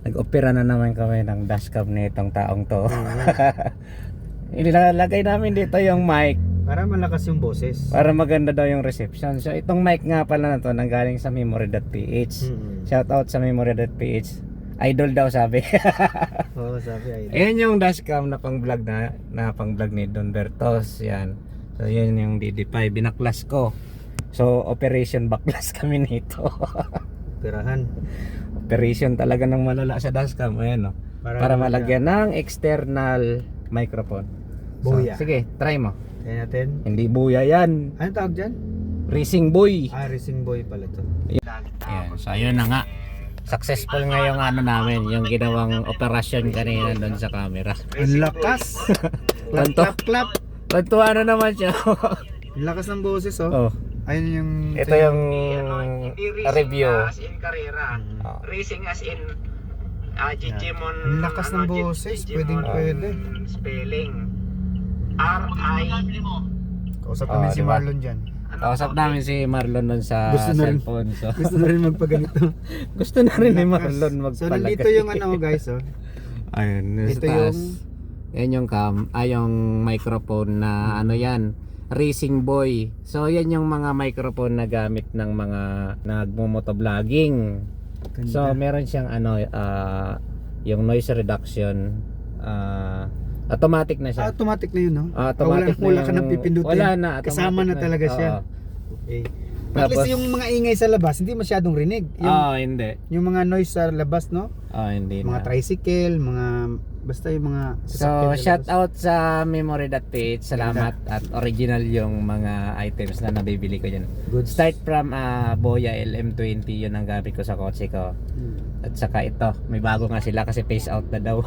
Nag-opera na naman kami ng dashcam nitong taong to. Ilalagay namin dito yung mic Para malakas yung boses. para maganda daw yung reception. So itong mic nga pala na to nanggaling sa memory.ph. Shout out sa memory.ph. Idol daw sabi. Oo, sabi ay. Ayan yung dashcam na pang-vlog na pang-vlog ni Don Bertos. Yan. So yan yung DD5 binaklas ko. So operation backlash kami nito. Pirahan. Operation talaga ng malala sa dashcam. Ayan, no? Para malagyan ng external microphone. So, Buya. sige, try mo. Kaya natin. Hindi buya yan. Ano tawag dyan? Racing boy. Racing boy pala to. Ayan, so ayun na nga. Successful nga yung ano namin, yung ginawang operasyon kanina doon sa camera. Ang lakas. Clap, Tanto, clap, clap. tanto ano naman siya. Ang lakas ng boses, oh. Oh, Ayun yung... ito yung review. As in karera. Oh. Racing as in Digimon. Ang lakas ng boses, pwedeng pwede. Spelling. R-I. Kausap Oh, namin si diba? Marlon dyan. Kausap namin si Marlon nun sa Gusto na rin. cellphone. So. Gusto na rin magpaganito. Gusto na rin ni Marlon So magpalagay. nandito yung ano guys, oh. Ayun, Ito sa taas. yung- Yan yung yung microphone na ano yan, Racing Boy. So yan yung mga microphone na gamit ng mga nagmo-motovlogging. Ganda. So meron siyang ano yung noise reduction, automatic na siya. Automatic na yun, no? Automatic wala na ka yung- nang pipindutin. Wala na, Kasama na automatic talaga siya. Oo. Okay. At least Tapos- yung mga ingay sa labas, hindi masyadong rinig. Hindi. Yung mga noise sa labas, no? Hindi Mga na. tricycle, mga... Basta yung mga... So, sasakyan sa shout labas. out sa memory.ph. Salamat at original yung mga items na nabibili ko dyan. Good. Start from Boya LM20, yun ang gamit ko sa kotse ko. At saka ito, may bago nga sila kasi phase out na daw.